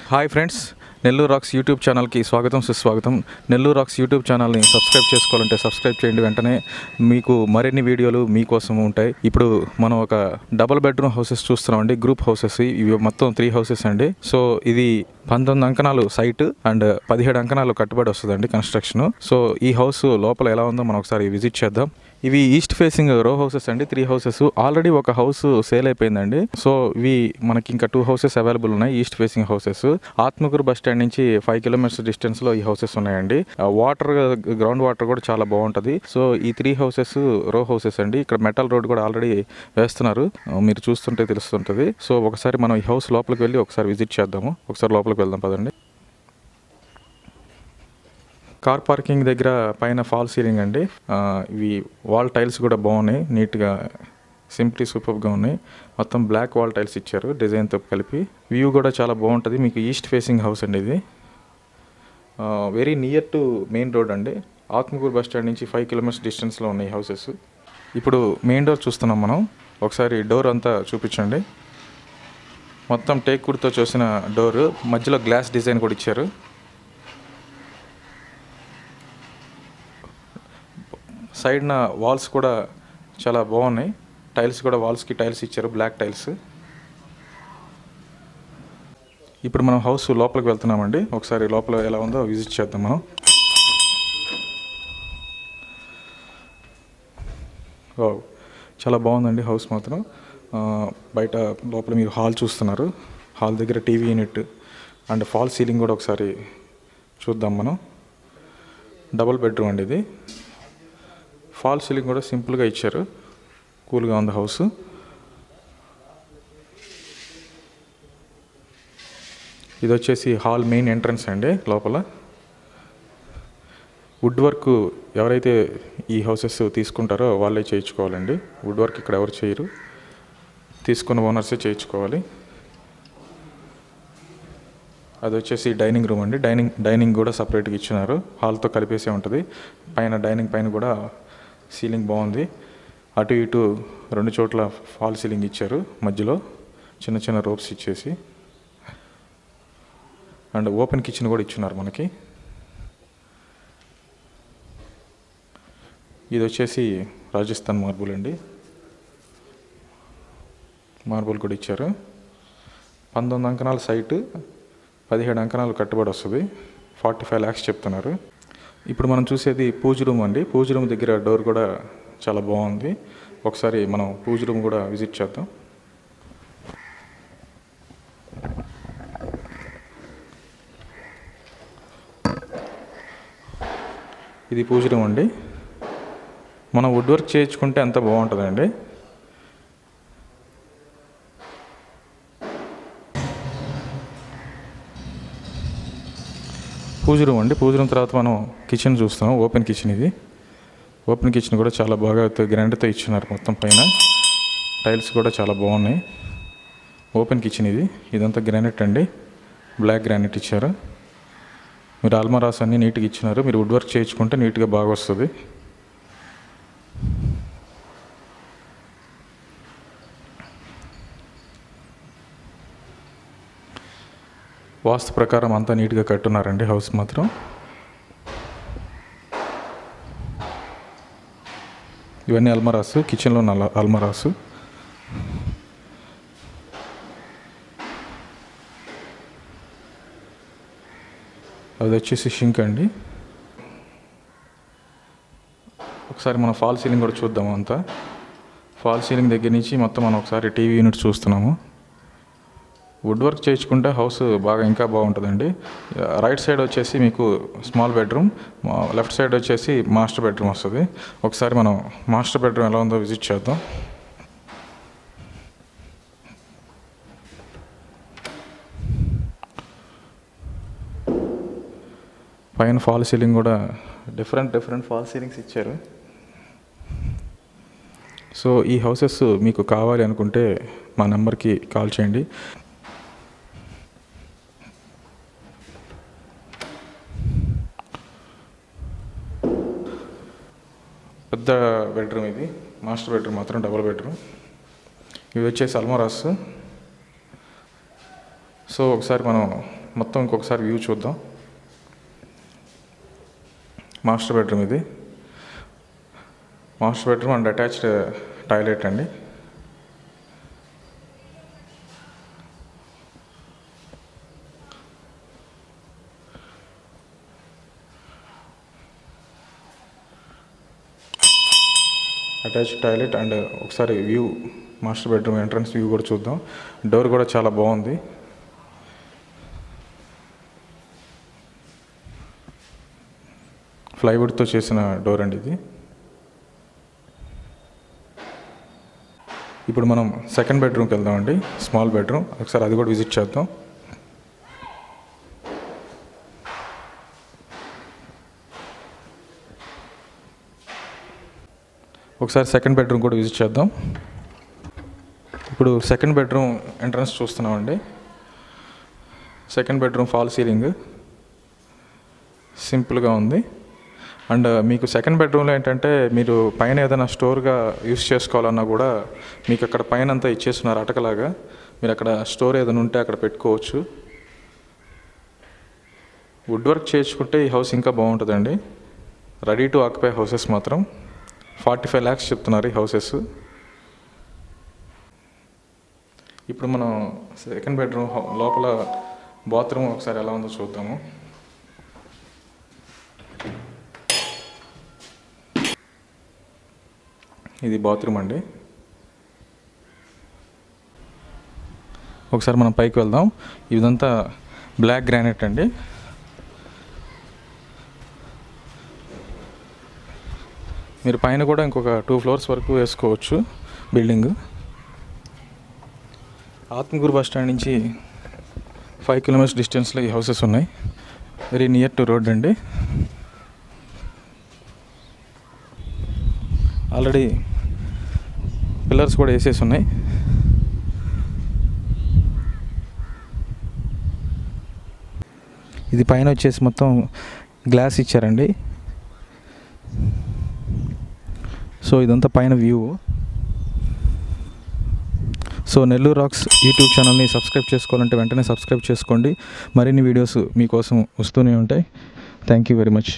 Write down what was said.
Hi friends, Nellore racks YouTube ఛానల్కి స్వాగతం సుస్వాగతం. నెల్లూరు రాక్స్ యూట్యూబ్ ఛానల్ని సబ్స్క్రైబ్ చేసుకోవాలంటే సబ్స్క్రైబ్ చేయండి. వెంటనే మీకు మరిన్ని వీడియోలు మీకోసం ఉంటాయి. ఇప్పుడు మనం ఒక డబుల్ బెడ్రూమ్ హౌసెస్ చూస్తున్నామండి, గ్రూప్ హౌసెస్. ఇవి మొత్తం 3 హౌసెస్ అండి. సో ఇది 19 అంకణాలు సైట్ అండ్ 17 అంకణాలు కట్టుబడి వస్తుందండి కన్స్ట్రక్షన్. సో ఈ హౌస్ లోపల ఎలా ఉందో మనం ఒకసారి విజిట్ చేద్దాం. ఇవి ఈస్ట్ ఫేసింగ్ రో హౌసెస్ అండి, 3 హౌసెస్. ఆల్రెడీ ఒక హౌస్ సేల్ అయిపోయిందండి. సో ఇవి మనకి ఇంకా 2 హౌసెస్ అవైలబుల్ ఉన్నాయి, east facing houses. Atmakur bus stand నుంచి 5 కిలోమీటర్స్ డిస్టెన్స్ లో ఈ హౌసెస్ ఉన్నాయండి. వాటర్, గ్రౌండ్ వాటర్ కూడా చాలా బాగుంటుంది. సో ఈ 3 హౌసెస్ రో హౌసెస్ అండి. ఇక్కడ మెటల్ రోడ్ కూడా ఆల్రెడీ వేస్తున్నారు, మీరు చూస్తుంటే తెలుస్తుంటది. సో ఒకసారి మనం ఈ హౌస్ లోపలికి వెళ్ళి ఒకసారి విజిట్ చేద్దాము. ఒకసారి లోపలికి వెళ్దాం పదండి. కార్ పార్కింగ్ దగ్గర పైన ఫాల్ సీలింగ్ అండి. ఇవి వాల్ టైల్స్ కూడా బాగున్నాయి, నీట్గా సింప్లీ సూపర్గా ఉన్నాయి. మొత్తం బ్లాక్ వాల్ టైల్స్ ఇచ్చారు డిజైన్తో కలిపి. వ్యూ కూడా చాలా బాగుంటుంది. మీకు ఈస్ట్ ఫేసింగ్ హౌస్ అండి ఇది. Very near to main road అండి. ఆత్మకూరు బస్ స్టాండ్ నుంచి 5 కిలోమీటర్స్ డిస్టెన్స్లో ఉన్నాయి హౌసెస్. ఇప్పుడు మెయిన్ డోర్ చూస్తున్నాం మనం. ఒకసారి డోర్ అంతా చూపించండి. మొత్తం టేక్ వుడ్తో చూసిన డోర్, మధ్యలో గ్లాస్ డిజైన్ కూడా ఇచ్చారు. సైడ్న వాల్స్ కూడా చాలా బాగున్నాయి. టైల్స్ కూడా వాల్స్కి టైల్స్ ఇచ్చారు, బ్లాక్ టైల్స్. ఇప్పుడు మనం హౌస్ లోపలికి వెళ్తున్నామండి. ఒకసారి లోపల ఎలా ఉందో విజిట్ చేద్దాం మనం. చాలా బాగుందండి హౌస్ మాత్రం. బయట లోపల మీరు హాల్ చూస్తున్నారు. హాల్ దగ్గర TV unit and fall ceiling కూడా ఒకసారి చూద్దాం మనం. డబుల్ బెడ్రూమ్ అండి ఇది. ఫాల్ సీలింగ్ కూడా సింపుల్గా ఇచ్చారు, కూల్గా ఉంది హౌస్. ఇది వచ్చేసి హాల్ మెయిన్ ఎంట్రన్స్ అండి. లోపల వుడ్ వర్క్ ఎవరైతే ఈ హౌసెస్ తీసుకుంటారో వాళ్ళే చేయించుకోవాలండి. వుడ్ వర్క్ ఇక్కడ ఎవరు చేయరు, తీసుకున్న ఓనర్సే చేయించుకోవాలి. అది వచ్చేసి డైనింగ్ రూమ్ అండి. డైనింగ్ కూడా సపరేట్గా ఇచ్చినారు, హాల్తో కలిపేసే ఉంటుంది. పైన డైనింగ్ పైన కూడా సీలింగ్ బాగుంది. అటు ఇటు 2 చోట్ల ఫాల్ సీలింగ్ ఇచ్చారు, మధ్యలో చిన్న చిన్న రోప్స్ ఇచ్చేసి. అండ్ ఓపెన్ కిచెన్ కూడా ఇచ్చున్నారు మనకి. ఇది వచ్చేసి రాజస్థాన్ మార్బుల్ అండి. మార్బుల్ కూడా ఇచ్చారు. 19 అంకణాల సైటు, 17 అంకణాలు కట్టుబడి వస్తుంది. 45 lakhs చెప్తున్నారు. ఇప్పుడు మనం చూసేది పూజ రూమ్ అండి. పూజ రూమ్ దగ్గర డోర్ కూడా చాలా బాగుంది. ఒకసారి మనం పూజ రూమ్ కూడా విజిట్ చేద్దాం. ఇది పూజ రూమ్ అండి. మనం వుడ్ వర్క్ చేయించుకుంటే అంత బాగుంటుందండి. పూజ రూమ్ అండి. పూజ రూమ్ తర్వాత మనం కిచెన్ చూస్తాం. ఓపెన్ కిచెన్ ఇది. ఓపెన్ కిచెన్ కూడా చాలా బాగా గ్రాండ్తో ఇచ్చినారు. మొత్తం పైన టైల్స్ కూడా చాలా బాగున్నాయి. ఓపెన్ కిచెన్ ఇది. ఇదంతా గ్రానైట్ అండి, బ్లాక్ గ్రానైట్ ఇచ్చారు. మీరు అల్మరాస్ అన్నీ నీట్గా ఇచ్చినారు. మీరు వుడ్ వర్క్ చేయించుకుంటే నీట్గా బాగా వస్తుంది. వాస్తు ప్రకారం అంతా నీట్గా కట్టున్నారండి హౌస్ మాత్రం. ఇవన్నీ అల్మరాసు, కిచెన్లో ఉన్న అల్మరాసు. అది వచ్చేసి షింక్ అండి. ఒకసారి మనం ఫాల్ సీలింగ్ కూడా చూద్దాము. అంతా ఫాల్ సీలింగ్ దగ్గర నుంచి మొత్తం మనం ఒకసారి టీవీ యూనిట్ చూస్తున్నాము. వుడ్ వర్క్ చేయించుకుంటే హౌస్ బాగా ఇంకా బాగుంటుందండి. రైట్ సైడ్ వచ్చేసి మీకు స్మాల్ బెడ్రూమ్, లెఫ్ట్ సైడ్ వచ్చేసి మాస్టర్ బెడ్రూమ్ వస్తుంది. ఒకసారి మనం మాస్టర్ బెడ్రూమ్ ఎలా ఉందో విజిట్ చేద్దాం. పైన ఫాల్ సీలింగ్ కూడా డిఫరెంట్ ఫాల్ సీలింగ్స్ ఇచ్చారు. సో ఈ హౌసెస్ మీకు కావాలి అనుకుంటే మా నెంబర్కి కాల్ చేయండి. పెద్ద బెడ్రూమ్ ఇది. మాస్టర్ బెడ్రూమ్ మాత్రం డబుల్ బెడ్రూమ్. ఇవి వచ్చేసి అల్మరాస్. సో ఒకసారి మనం మొత్తం ఇంకొకసారి వ్యూ చూద్దాం. మాస్టర్ బెడ్రూమ్ ఇది. Master bedroom and attached toilet అండి. అటాచ్డ్ టాయిలెట్ అండ్ ఒకసారి view, master bedroom entrance view కూడా చూద్దాం. డోర్ కూడా చాలా బాగుంది. ప్లైవుడ్తో చేసిన డోర్ అండి ఇది. ఇప్పుడు మనం సెకండ్ బెడ్రూమ్కి వెళ్దామండి. స్మాల్ బెడ్రూమ్, ఒకసారి అది కూడా విజిట్ చేద్దాం. ఒకసారి సెకండ్ బెడ్రూమ్ కూడా విజిట్ చేద్దాం. ఇప్పుడు సెకండ్ బెడ్రూమ్ ఎంట్రన్స్ చూస్తున్నామండి. సెకండ్ బెడ్రూమ్ ఫాల్ సీలింగ్ సింపుల్గా ఉంది. అండ్ మీకు సెకండ్ బెడ్రూమ్లో ఏంటంటే మీరు పైన ఏదైనా స్టోర్గా యూస్ చేసుకోవాలన్నా కూడా మీకు అక్కడ పైన అంతా ఇచ్చేస్తున్నారు అటకలాగా. మీరు అక్కడ స్టోర్ ఏదైనా ఉంటే అక్కడ పెట్టుకోవచ్చు. వుడ్ వర్క్ చేయించుకుంటే ఈ హౌస్ ఇంకా బాగుంటుందండి. రెడీ టు ఆక్యుపై హౌసెస్ మాత్రం 45 lakhs చెప్తున్నారు ఈ హౌసెస్. ఇప్పుడు మనం సెకండ్ బెడ్రూమ్ లోపల బాత్రూమ్ ఒకసారి ఎలా ఉందో చూద్దాము. ఇది బాత్రూమ్ అండి. ఒకసారి మనం పైకి వెళ్దాం. ఇదంతా బ్లాక్ గ్రానైట్ అండి. మీరు పైన కూడా ఇంకొక 2 floors వరకు వేసుకోవచ్చు బిల్డింగ్. ఆత్మకూరు బస్ స్టాండ్ నుంచి 5 kilometers డిస్టెన్స్లో ఈ హౌసెస్ ఉన్నాయి. వెరీ నియర్ టు రోడ్ అండి. ఆల్రెడీ పిల్లర్స్ కూడా వేసేసి ఉన్నాయి. ఇది పైన వచ్చేసి మొత్తం గ్లాస్ ఇచ్చారండి. సో ఇదంతా పైన view. So Nellore racks YouTube ఛానల్ని సబ్స్క్రైబ్ చేసుకోవాలంటే వెంటనే సబ్స్క్రైబ్ చేసుకోండి. మరిన్ని వీడియోస్ మీకోసం వస్తూనే ఉంటాయి. Thank you very much.